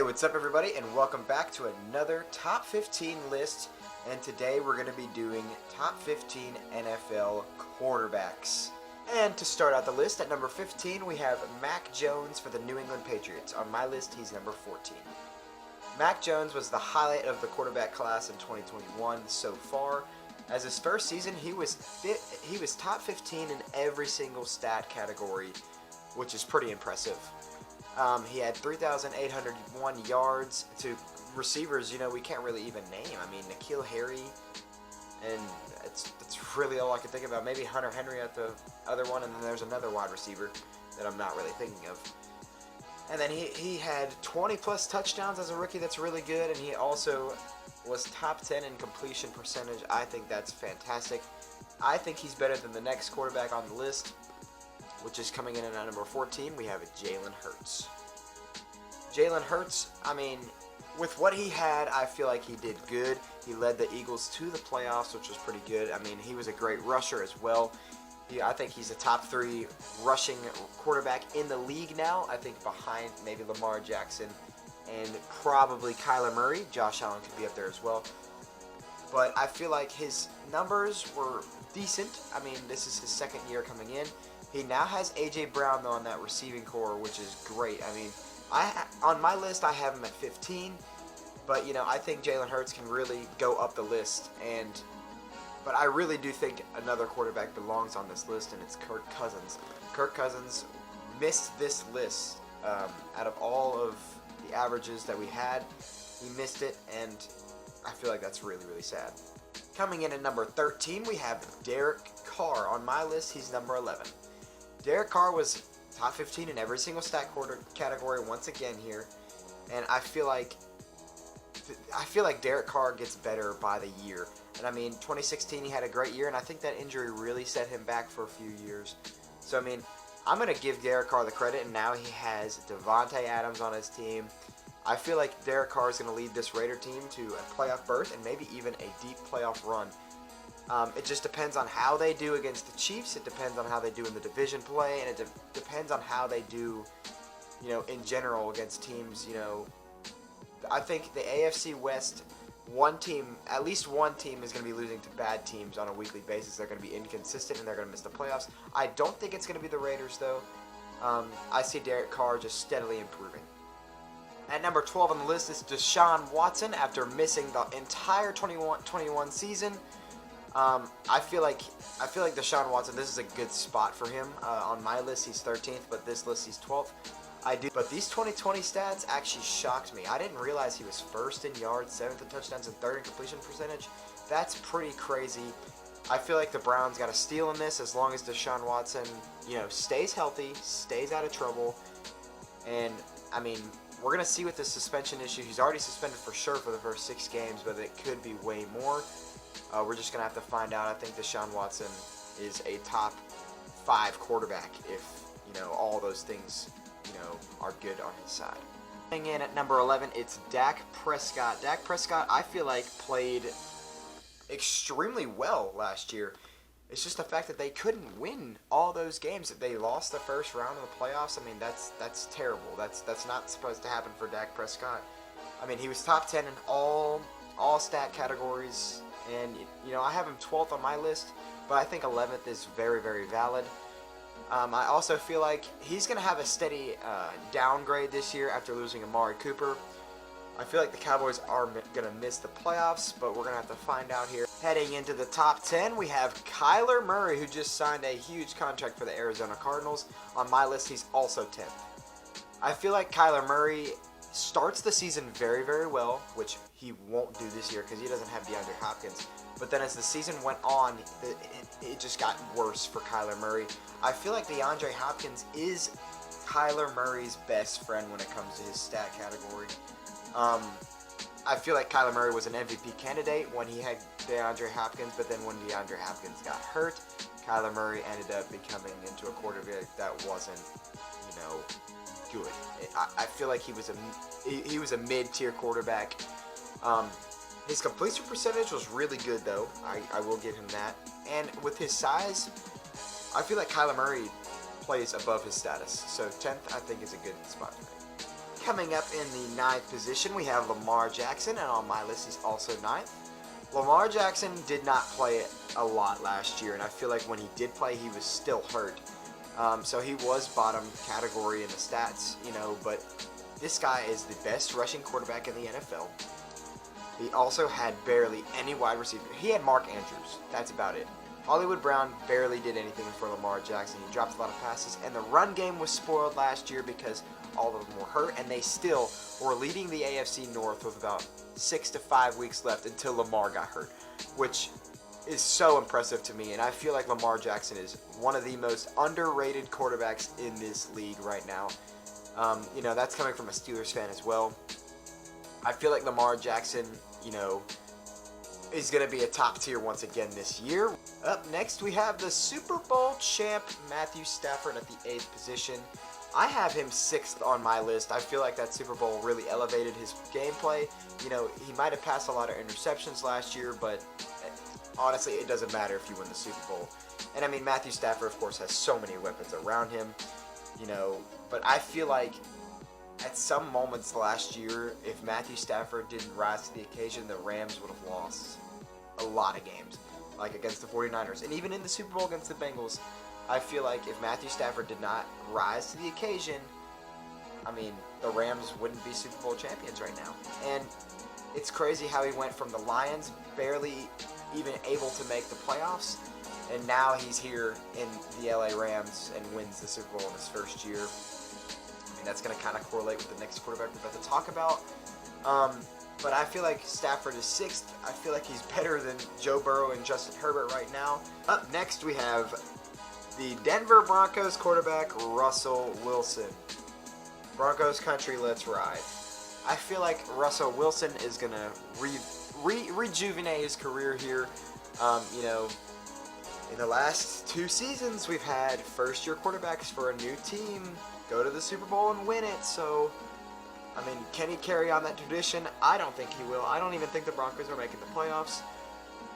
What's up everybody, and welcome back to another Top 15 list. And today we're going to be doing Top 15 NFL quarterbacks. And to start out the list, at number 15 we have Mac Jones for the New England Patriots. On my list, he's number 14. Mac Jones was the highlight of the quarterback class in 2021 so far. As his first season, he was top 15 in every single stat category, which is pretty impressive. He had 3,801 yards to receivers, we can't really even name. I mean, N'Keal Harry, and that's really all I can think about. Maybe Hunter Henry at the other one, and then there's another wide receiver that I'm not really thinking of. And then he had 20-plus touchdowns as a rookie. That's really good, and he also was top 10 in completion percentage. I think that's fantastic. I think he's better than the next quarterback on the list, which is coming in at number 14. We have Jalen Hurts. Jalen Hurts, with what he had, I feel like he did good. He led the Eagles to the playoffs, which was pretty good. He was a great rusher as well. I think he's a top 3 rushing quarterback in the league now. I think behind maybe Lamar Jackson and probably Kyler Murray. Josh Allen could be up there as well. But I feel like his numbers were decent. This is his second year coming in. He now has A.J. Brown, though, on that receiving core, which is great. On my list, I have him at 15. But, I think Jalen Hurts can really go up the list. But I really do think another quarterback belongs on this list, and it's Kirk Cousins. Kirk Cousins missed this list. Out of all of the averages that we had, he missed it, and I feel like that's really, really sad. Coming in at number 13, we have Derek Carr. On my list, he's number 11. Derek Carr was top 15 in every single stat category once again here, and I feel like Derek Carr gets better by the year. And 2016 he had a great year, and I think that injury really set him back for a few years. So I'm going to give Derek Carr the credit, and now he has Devontae Adams on his team. I feel like Derek Carr is going to lead this Raider team to a playoff berth and maybe even a deep playoff run. It just depends on how they do against the Chiefs. It depends on how they do in the division play, and it depends on how they do, in general against teams. I think the AFC West, at least one team is going to be losing to bad teams on a weekly basis. They're going to be inconsistent, and they're going to miss the playoffs. I don't think it's going to be the Raiders, though. I see Derek Carr just steadily improving. At number 12 on the list is Deshaun Watson after missing the entire 21 season. I feel like Deshaun Watson, this is a good spot for him. On my list, he's 13th, but this list, he's 12th. But these 2020 stats actually shocked me. I didn't realize he was first in yards, 7th in touchdowns, and 3rd in completion percentage. That's pretty crazy. I feel like the Browns got a steal in this as long as Deshaun Watson, stays healthy, stays out of trouble. And, we're going to see with this suspension issue. He's already suspended for sure for the first 6 games, but it could be way more. We're just going to have to find out. I think Deshaun Watson is a top 5 quarterback if, all those things, are good on his side. Coming in at number 11, it's Dak Prescott. Dak Prescott, I feel like, played extremely well last year. It's just the fact that they couldn't win all those games. They lost the first round of the playoffs. That's terrible. That's not supposed to happen for Dak Prescott. He was top 10 in all stat categories, and I have him 12th on my list, but I think 11th is very, very valid. I also feel like he's going to have a steady downgrade this year after losing Amari Cooper. I feel like the Cowboys are going to miss the playoffs, but we're going to have to find out here. Heading into the top 10, we have Kyler Murray, who just signed a huge contract for the Arizona Cardinals. On my list, he's also 10th. I feel like Kyler Murray starts the season very, very well, which he won't do this year because he doesn't have DeAndre Hopkins. But then as the season went on, it just got worse for Kyler Murray. I feel like DeAndre Hopkins is Kyler Murray's best friend when it comes to his stat category. I feel like Kyler Murray was an MVP candidate when he had DeAndre Hopkins, but then when DeAndre Hopkins got hurt, Kyler Murray ended up becoming into a quarterback that wasn't, good. I feel like he was a mid-tier quarterback. His completion percentage was really good, though. I will give him that. And with his size, I feel like Kyler Murray plays above his status. So 10th, I think, is a good spot for him. Coming up in the 9th position, we have Lamar Jackson, and on my list he's also 9th. Lamar Jackson did not play a lot last year, and I feel like when he did play, he was still hurt. So he was bottom category in the stats, but this guy is the best rushing quarterback in the NFL. He also had barely any wide receiver. He had Mark Andrews. That's about it. Hollywood Brown barely did anything for Lamar Jackson. He dropped a lot of passes, and the run game was spoiled last year because all of them were hurt, and they still were leading the AFC North with about 6 to 5 weeks left until Lamar got hurt, which is so impressive to me. And I feel like Lamar Jackson is one of the most underrated quarterbacks in this league right now. That's coming from a Steelers fan as well. I feel like Lamar Jackson, is going to be a top tier once again this year. Up next, we have the Super Bowl champ Matthew Stafford at the 8th position. I have him 6th on my list. I feel like that Super Bowl really elevated his gameplay. He might have passed a lot of interceptions last year, but honestly, it doesn't matter if you win the Super Bowl. And I mean, Matthew Stafford, of course, has so many weapons around him, but I feel like at some moments last year, if Matthew Stafford didn't rise to the occasion, the Rams would have lost a lot of games, like against the 49ers. And even in the Super Bowl against the Bengals, I feel like if Matthew Stafford did not rise to the occasion, the Rams wouldn't be Super Bowl champions right now. And it's crazy how he went from the Lions barely even able to make the playoffs, and now he's here in the LA Rams and wins the Super Bowl in his first year. That's going to kind of correlate with the next quarterback we're about to talk about. But I feel like Stafford is 6th. I feel like he's better than Joe Burrow and Justin Herbert right now. Up next, we have the Denver Broncos quarterback, Russell Wilson. Broncos country, let's ride. I feel like Russell Wilson is going to rejuvenate his career here. In the last 2 seasons, we've had first-year quarterbacks for a new team go to the Super Bowl and win it. So, can he carry on that tradition? I don't think he will. I don't even think the Broncos are making the playoffs.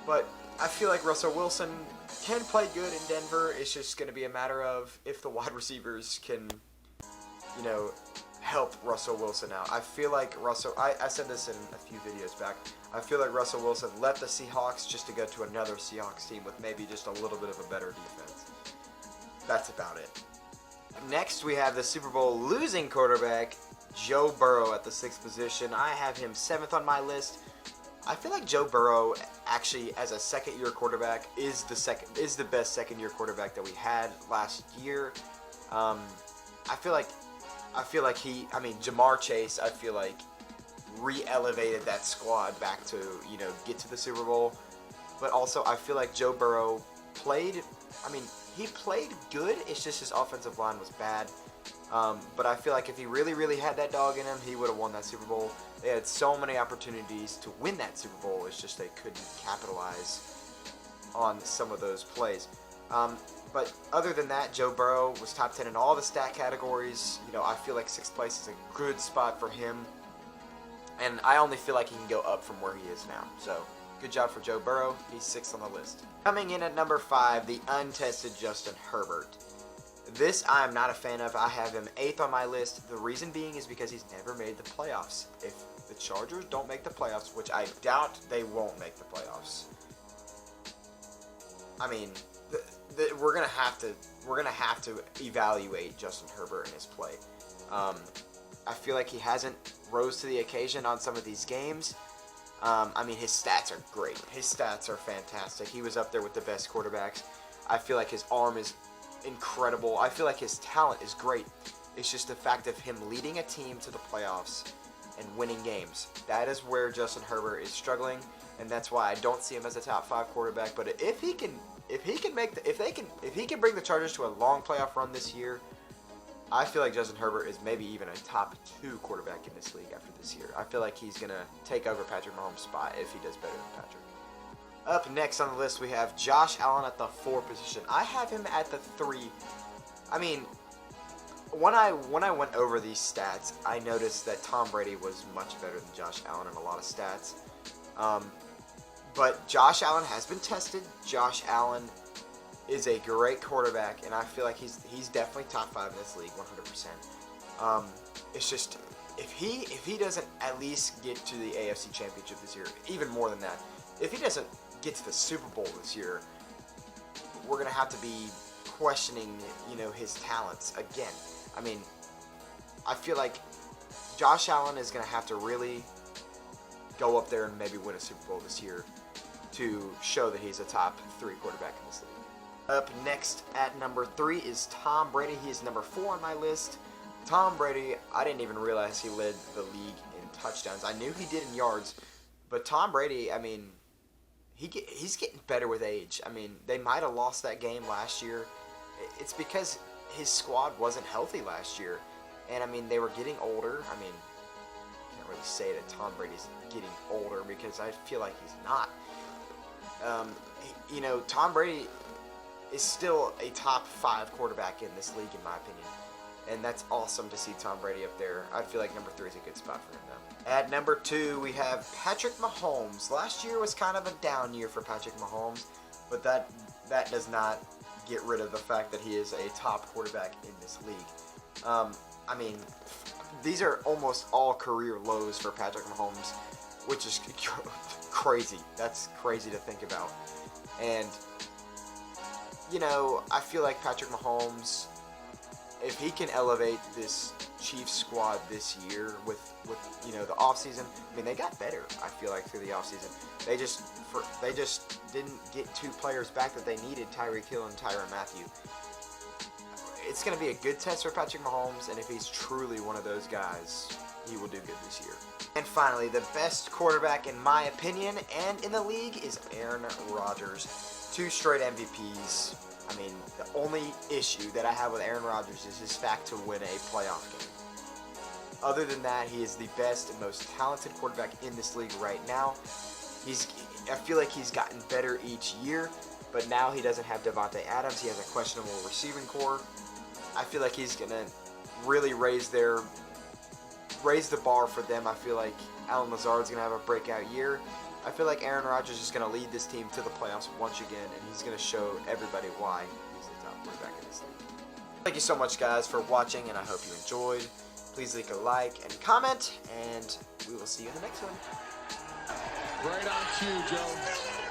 But I feel like Russell Wilson can play good in Denver. It's just going to be a matter of if the wide receivers can, help Russell Wilson out. I feel like I said this in a few videos back, I feel like Russell Wilson left the Seahawks just to go to another Seahawks team with maybe just a little bit of a better defense. That's about it. Next, we have the Super Bowl losing quarterback, Joe Burrow at the 6th position. I have him 7th on my list. I feel like Joe Burrow, actually, as a second-year quarterback, is the best second-year quarterback that we had last year. I feel like Jamar Chase, I feel like, re-elevated that squad back to, get to the Super Bowl. But also, I feel like Joe Burrow played good. It's just his offensive line was bad. But I feel like if he really, really had that dog in him, he would have won that Super Bowl. They had so many opportunities to win that Super Bowl. It's just they couldn't capitalize on some of those plays. But other than that, Joe Burrow was top 10 in all the stat categories. I feel like 6th place is a good spot for him. And I only feel like he can go up from where he is now. So, good job for Joe Burrow. He's 6th on the list. Coming in at number 5, the untested Justin Herbert. This I am not a fan of. I have him 8th on my list. The reason being is because he's never made the playoffs. If the Chargers don't make the playoffs, which I doubt they won't make the playoffs, we're gonna have to evaluate Justin Herbert and his play. I feel like he hasn't rose to the occasion on some of these games. His stats are great. His stats are fantastic. He was up there with the best quarterbacks. I feel like his arm is incredible. I feel like his talent is great. It's just the fact of him leading a team to the playoffs and winning games. That is where Justin Herbert is struggling, and that's why I don't see him as a top 5 quarterback. But if he can bring the Chargers to a long playoff run this year, I feel like Justin Herbert is maybe even a top 2 quarterback in this league after this year. I feel like he's going to take over Patrick Mahomes' spot if he does better than Patrick. Up next on the list, we have Josh Allen at the 4 position. I have him at the 3. When I went over these stats, I noticed that Tom Brady was much better than Josh Allen in a lot of stats. But Josh Allen has been tested. Josh Allen is a great quarterback, and I feel like he's definitely top 5 in this league, 100%. It's just if he doesn't at least get to the AFC Championship this year, even more than that, if he doesn't get to the Super Bowl this year, we're gonna have to be questioning, his talents again. I mean, I feel like Josh Allen is gonna have to really go up there and maybe win a Super Bowl this year to show that he's a top 3 quarterback in this league. Up next at number 3 is Tom Brady. He is number 4 on my list. Tom Brady, I didn't even realize he led the league in touchdowns. I knew he did in yards, but Tom Brady, I mean, he's getting better with age. I mean, they might have lost that game last year. It's because his squad wasn't healthy last year. And, I mean, they were getting older. I mean, can't really say that Tom Brady's getting older because I feel like he's not. Tom Brady is still a top 5 quarterback in this league, in my opinion. And that's awesome to see Tom Brady up there. I feel like number 3 is a good spot for him, though. At number 2, we have Patrick Mahomes. Last year was kind of a down year for Patrick Mahomes, but that does not get rid of the fact that he is a top quarterback in this league. I mean, these are almost all career lows for Patrick Mahomes, which is crazy. That's crazy to think about. And, I feel like Patrick Mahomes, if he can elevate this Chiefs squad this year with the offseason, I mean, they got better, I feel like, through the offseason. They just didn't get 2 players back that they needed, Tyreek Hill and Tyrann Mathieu. It's going to be a good test for Patrick Mahomes, and if he's truly one of those guys, he will do good this year. And finally, the best quarterback, in my opinion, and in the league, is Aaron Rodgers. 2 straight MVPs. I mean, the only issue that I have with Aaron Rodgers is his fact to win a playoff game. Other than that, he is the best and most talented quarterback in this league right now. I feel like he's gotten better each year, but now he doesn't have Davante Adams. He has a questionable receiving core. I feel like he's going to really raise the bar for them. I feel like Allen Lazard's going to have a breakout year. I feel like Aaron Rodgers is going to lead this team to the playoffs once again, and he's going to show everybody why he's the top quarterback in this league. Thank you so much, guys, for watching, and I hope you enjoyed. Please leave a like and comment, and we will see you in the next one. Right on cue, Joe.